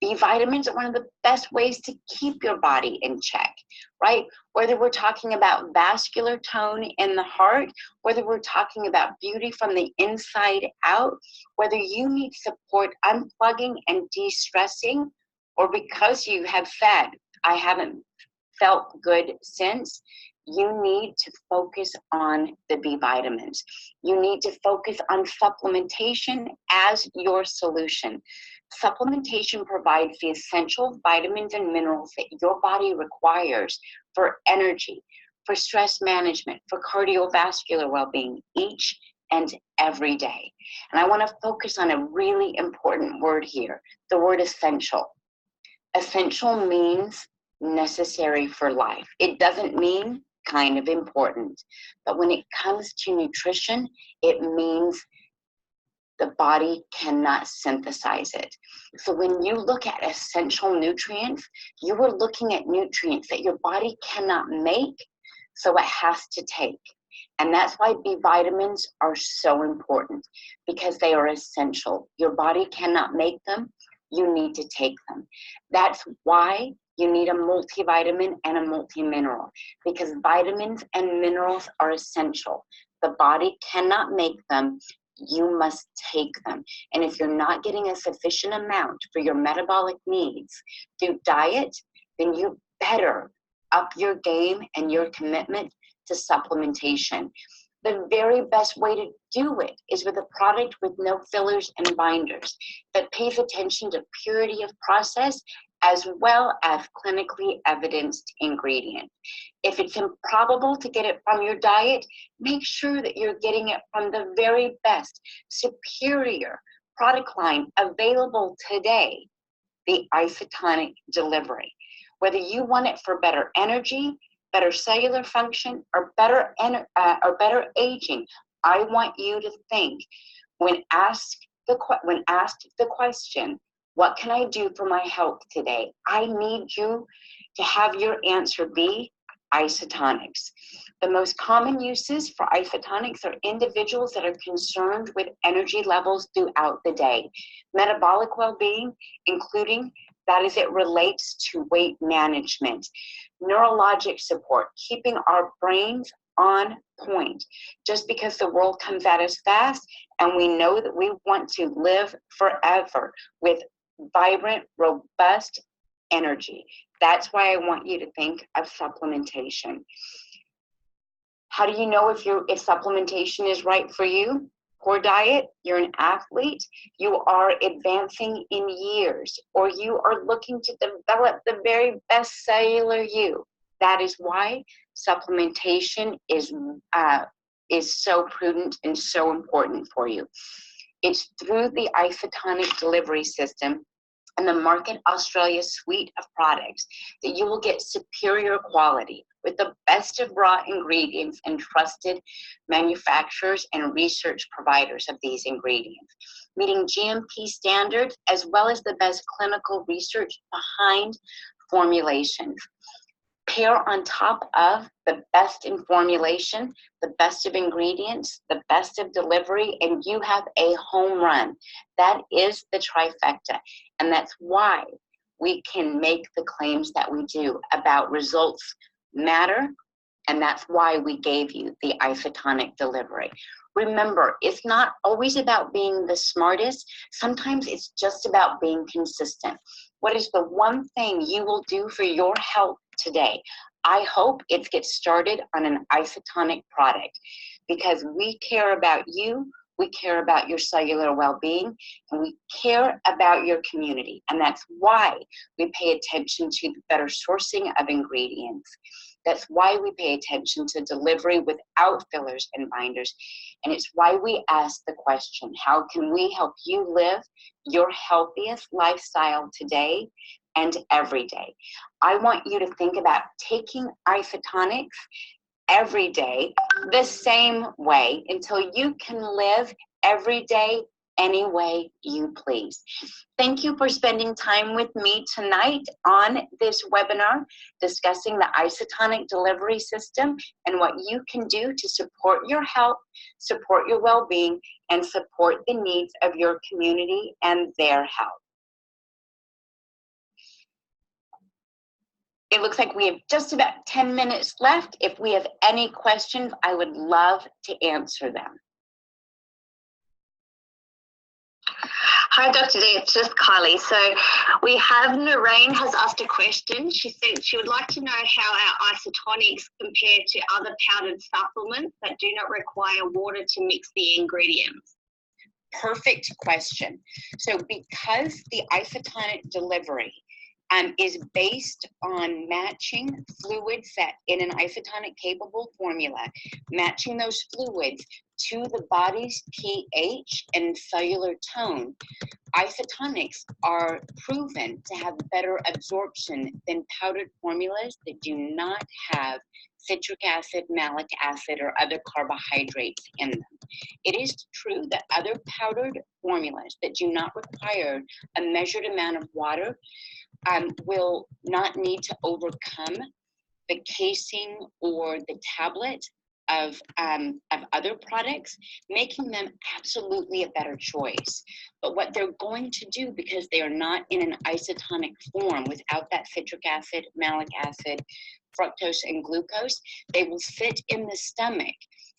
B vitamins are one of the best ways to keep your body in check, right? Whether we're talking about vascular tone in the heart, whether we're talking about beauty from the inside out, whether you need support unplugging and de-stressing, or because you have said, I haven't felt good since, you need to focus on the B vitamins. You need to focus on supplementation as your solution. Supplementation provides the essential vitamins and minerals that your body requires for energy, for stress management, for cardiovascular well-being each and every day. And I want to focus on a really important word here, the word essential. Essential means necessary for life. It doesn't mean kind of important. But when it comes to nutrition, it means the body cannot synthesize it. So when you look at essential nutrients, you are looking at nutrients that your body cannot make, so it has to take. And that's why B vitamins are so important, because they are essential. Your body cannot make them, you need to take them. That's why you need a multivitamin and a multimineral, because vitamins and minerals are essential. The body cannot make them, you must take them. And if you're not getting a sufficient amount for your metabolic needs through diet, then you better up your game and your commitment to supplementation. The very best way to do it is with a product with no fillers and binders that pays attention to purity of process as well as clinically evidenced ingredients. If it's improbable to get it from your diet, make sure that you're getting it from the very best, superior product line available today, the isotonic delivery. Whether you want it for better energy, better cellular function, or better aging, I want you to think, when asked the question, what can I do for my health today? I need you to have your answer be, Isotonix. The most common uses for Isotonix are individuals that are concerned with energy levels throughout the day, metabolic well-being, including that as it relates to weight management, neurologic support, keeping our brains on point. Just because the world comes at us fast and we know that we want to live forever with vibrant, robust energy. That's why I want you to think of supplementation. How do you know if supplementation is right for you? Poor diet, you're an athlete, you are advancing in years, or you are looking to develop the very best cellular you. That is why supplementation is so prudent and so important for you. It's through the Isotonic delivery system and the Market Australia suite of products that you will get superior quality with the best of raw ingredients and trusted manufacturers and research providers of these ingredients, meeting GMP standards as well as the best clinical research behind formulations. Pair on top of the best in formulation, the best of ingredients, the best of delivery, and you have a home run. That is the trifecta. And that's why we can make the claims that we do about results matter. And that's why we gave you the Isotonic delivery. Remember, it's not always about being the smartest. Sometimes it's just about being consistent. What is the one thing you will do for your health today? I hope it gets started on an Isotonic product, because we care about you, we care about your cellular well-being, and we care about your community. And that's why we pay attention to the better sourcing of ingredients. That's why we pay attention to delivery without fillers and binders. And it's why we ask the question, how can we help you live your healthiest lifestyle today and every day? I want you to think about taking Isotonix every day the same way until you can live every day any way you please. Thank you for spending time with me tonight on this webinar discussing the Isotonic delivery system and what you can do to support your health, support your well-being, and support the needs of your community and their health. It looks like we have just about 10 minutes left. If we have any questions, I would love to answer them. Hi, Dr. D, it's just Kylie. So we have Noreen has asked a question. She said she would like to know how our Isotonix compare to other powdered supplements that do not require water to mix the ingredients. Perfect question. So because the Isotonic delivery is based on matching fluids that in an isotonic capable formula, matching those fluids to the body's pH and cellular tone, Isotonix are proven to have better absorption than powdered formulas that do not have citric acid, malic acid, or other carbohydrates in them. It is true that other powdered formulas that do not require a measured amount of water will not need to overcome the casing or the tablet of other products, making them absolutely a better choice. But what they're going to do, because they are not in an isotonic form without that citric acid, malic acid, fructose, and glucose, they will sit in the stomach.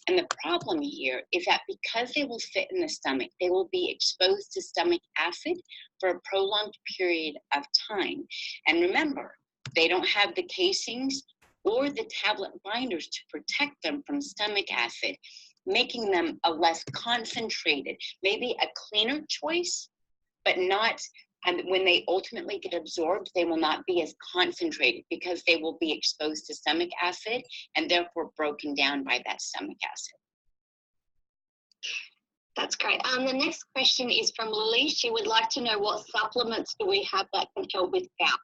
And the problem here is that because they will sit in the stomach, they will be exposed to stomach acid for a prolonged period of time. And remember, they don't have the casings or the tablet binders to protect them from stomach acid, making them a less concentrated, maybe a cleaner choice, but not, and when they ultimately get absorbed, they will not be as concentrated because they will be exposed to stomach acid and therefore broken down by that stomach acid. That's great. The next question is from Lily. She would like to know what supplements do we have that can help with gout?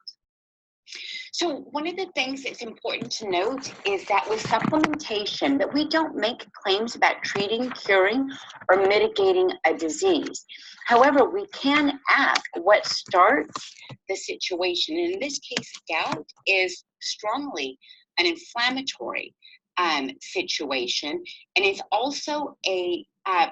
So one of the things that's important to note is that with supplementation, that we don't make claims about treating, curing, or mitigating a disease. However, we can ask what starts the situation. And in this case, gout is strongly an inflammatory situation, and it's also a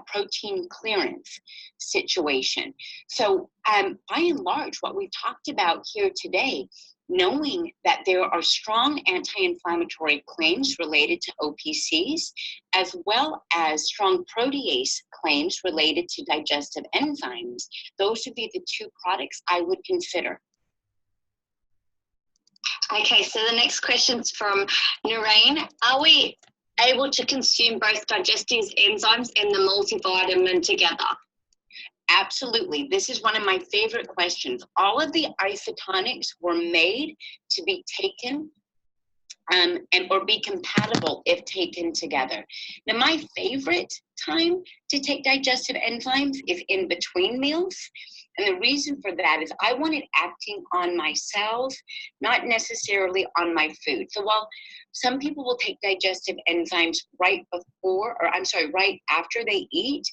protein clearance situation. So by and large, what we've talked about here today, knowing that there are strong anti-inflammatory claims related to OPCs, as well as strong protease claims related to digestive enzymes, those would be the two products I would consider. Okay, so the next question's from Noreen. Are we able to consume both digestive enzymes and the multivitamin together? Absolutely. This is one of my favorite questions. All of the Isotonix were made to be taken or be compatible if taken together. Now, my favorite time to take digestive enzymes is in between meals. And the reason for that is I want it acting on my cells, not necessarily on my food. So while some people will take digestive enzymes right after they eat,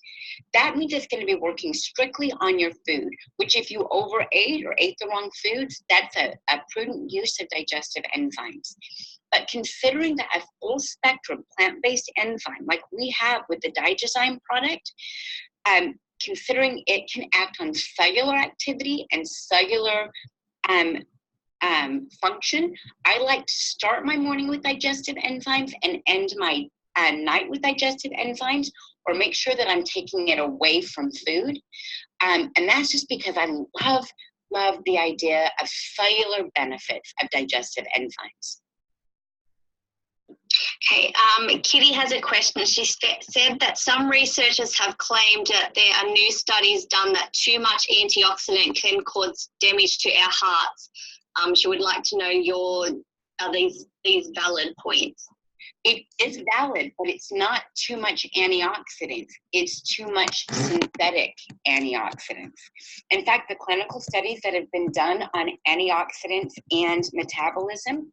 that means it's going to be working strictly on your food, which if you overate or ate the wrong foods, that's a prudent use of digestive enzymes. But considering that a full spectrum plant-based enzyme like we have with the Digizyme product, considering it can act on cellular activity and cellular function, I like to start my morning with digestive enzymes and end my night with digestive enzymes, or make sure that I'm taking it away from food. And that's just because I love the idea of cellular benefits of digestive enzymes. Okay, Kitty has a question. She said that some researchers have claimed that there are new studies done that too much antioxidant can cause damage to our hearts. She would like to know are these valid points? It is valid, but it's not too much antioxidants. It's too much synthetic antioxidants. In fact, the clinical studies that have been done on antioxidants and metabolism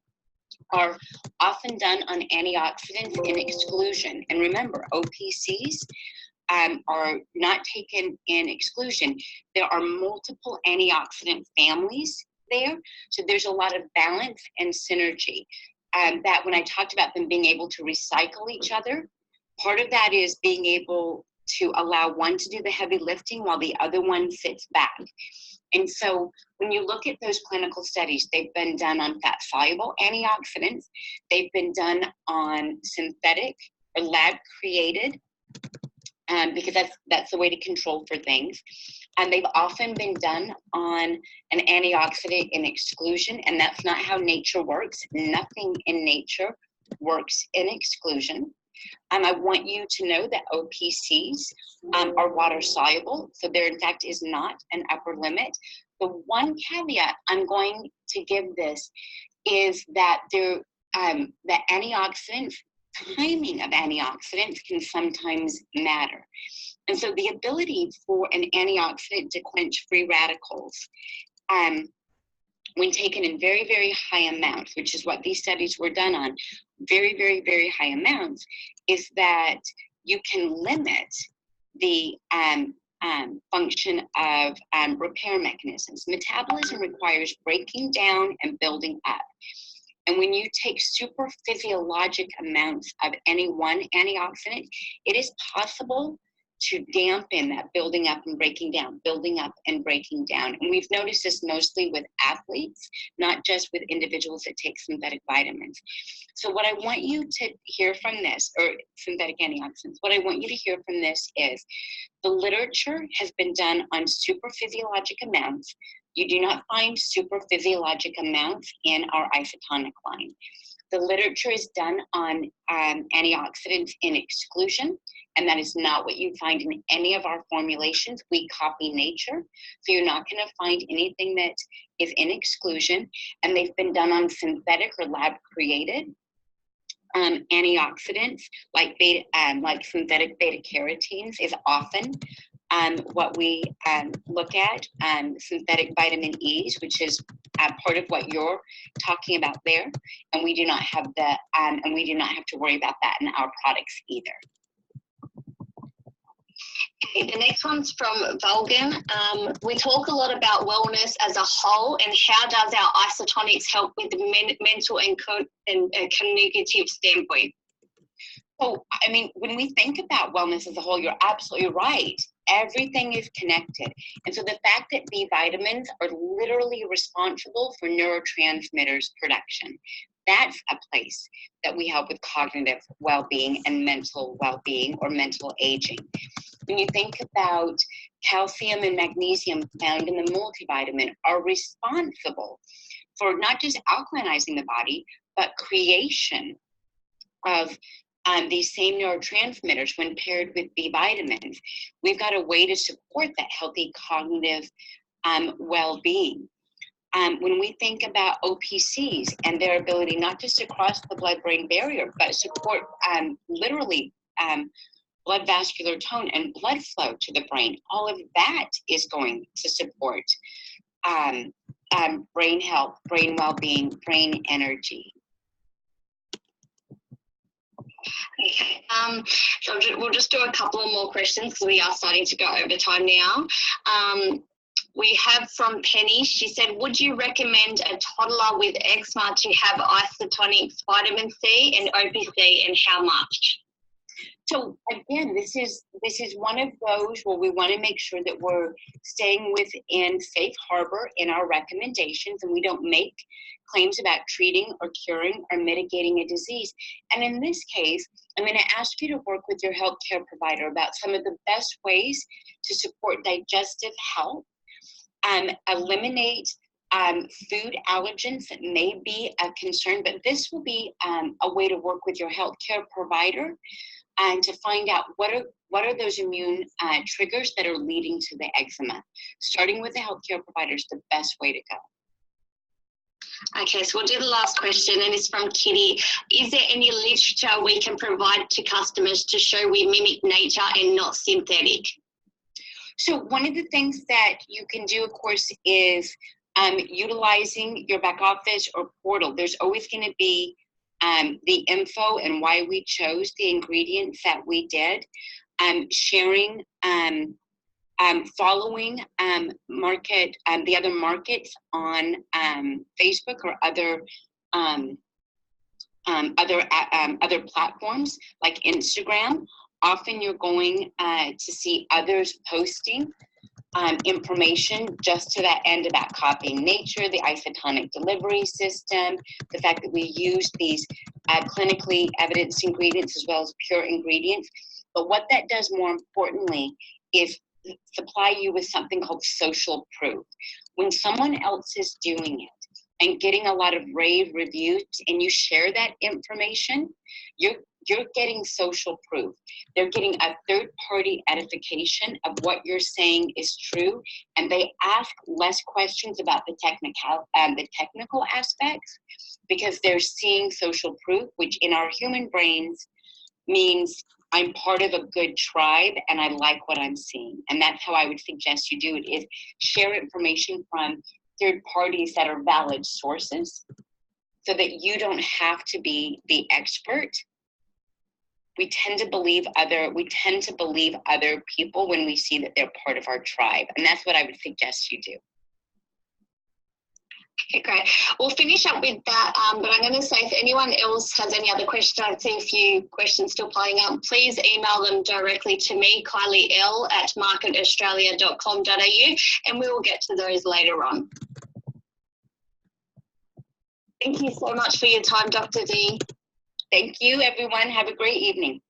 are often done on antioxidants in exclusion. And remember, OPCs are not taken in exclusion. There are multiple antioxidant families there, so there's a lot of balance and synergy. That when I talked about them being able to recycle each other, part of that is being able to allow one to do the heavy lifting while the other one sits back. And so when you look at those clinical studies, they've been done on fat-soluble antioxidants, they've been done on synthetic or lab-created, because that's the way to control for things. And they've often been done on an antioxidant in exclusion, and that's not how nature works. Nothing in nature works in exclusion. I want you to know that OPCs are water soluble, so there in fact is not an upper limit. The one caveat I'm going to give this is that the antioxidants, timing of antioxidants can sometimes matter. And so the ability for an antioxidant to quench free radicals when taken in very, very high amounts, which is what these studies were done on, very, very, very high amounts, is that you can limit the function of repair mechanisms. Metabolism requires breaking down and building up. And when you take super physiologic amounts of any one antioxidant, it is possible to dampen that building up and breaking down, building up and breaking down. And we've noticed this mostly with athletes, not just with individuals that take synthetic vitamins. So what I want you to hear from this, or synthetic antioxidants, what I want you to hear from this is the literature has been done on super physiologic amounts. You do not find super physiologic amounts in our Isotonic line. The literature is done on antioxidants in exclusion, and that is not what you find in any of our formulations. We copy nature, so you're not going to find anything that is in exclusion, and they've been done on synthetic or lab-created antioxidants, like synthetic beta-carotenes is often what we look at, synthetic vitamin E's, which is part of what you're talking about there, and we do not have and we do not have to worry about that in our products either. Okay, the next one's from Vulgan. We talk a lot about wellness as a whole, and how does our Isotonix help with the mental and cognitive standpoint? So, I mean, when we think about wellness as a whole, you're absolutely right. Everything is connected. And so the fact that B vitamins are literally responsible for neurotransmitters production, that's a place that we help with cognitive well-being and mental well-being or mental aging. When you think about calcium and magnesium found in the multivitamin are responsible for not just alkalinizing the body, but creation of these same neurotransmitters when paired with B vitamins. We've got a way to support that healthy cognitive well-being. When we think about OPCs and their ability not just to cross the blood-brain barrier, but support literally blood vascular tone and blood flow to the brain, all of that is going to support brain health, brain well-being, brain energy. Okay, so we'll just do a couple of more questions because we are starting to go over time now. We have from Penny, she said, would you recommend a toddler with eczema to have Isotonix vitamin C and OPC, and how much? So again, this is one of those where we want to make sure that we're staying within safe harbor in our recommendations, and we don't make claims about treating or curing or mitigating a disease. And in this case, I'm going to ask you to work with your healthcare provider about some of the best ways to support digestive health, eliminate food allergens that may be a concern, but this will be a way to work with your healthcare provider and to find out what are those immune triggers that are leading to the eczema. Starting with the healthcare provider is the best way to go. Okay, so we'll do the last question, and it's from Kitty. Is there any literature we can provide to customers to show we mimic nature and not synthetic? So one of the things that you can do, of course, is utilizing your back office or portal. There's always going to be the info and why we chose the ingredients that we did, sharing, following the other markets on Facebook or other platforms like Instagram. Often you're going to see others posting information just to that end about copying nature, the isotonic delivery system, the fact that we use these clinically evidenced ingredients as well as pure ingredients. But what that does more importantly is supply you with something called social proof. When someone else is doing it and getting a lot of rave reviews and you share that information, you're getting social proof. They're getting a third-party edification of what you're saying is true, and they ask less questions about the technical aspects because they're seeing social proof, which in our human brains means I'm part of a good tribe and I like what I'm seeing. And that's how I would suggest you do it, is share information from third parties that are valid sources so that you don't have to be the expert. We tend to believe other people when we see that they're part of our tribe. And that's what I would suggest you do. Okay, great. We'll finish up with that, but I'm going to say if anyone else has any other questions, I see a few questions still piling up, please email them directly to me, Kylie L @marketaustralia.com.au, and we will get to those later on. Thank you so much for your time, Dr. D. Thank you, everyone. Have a great evening.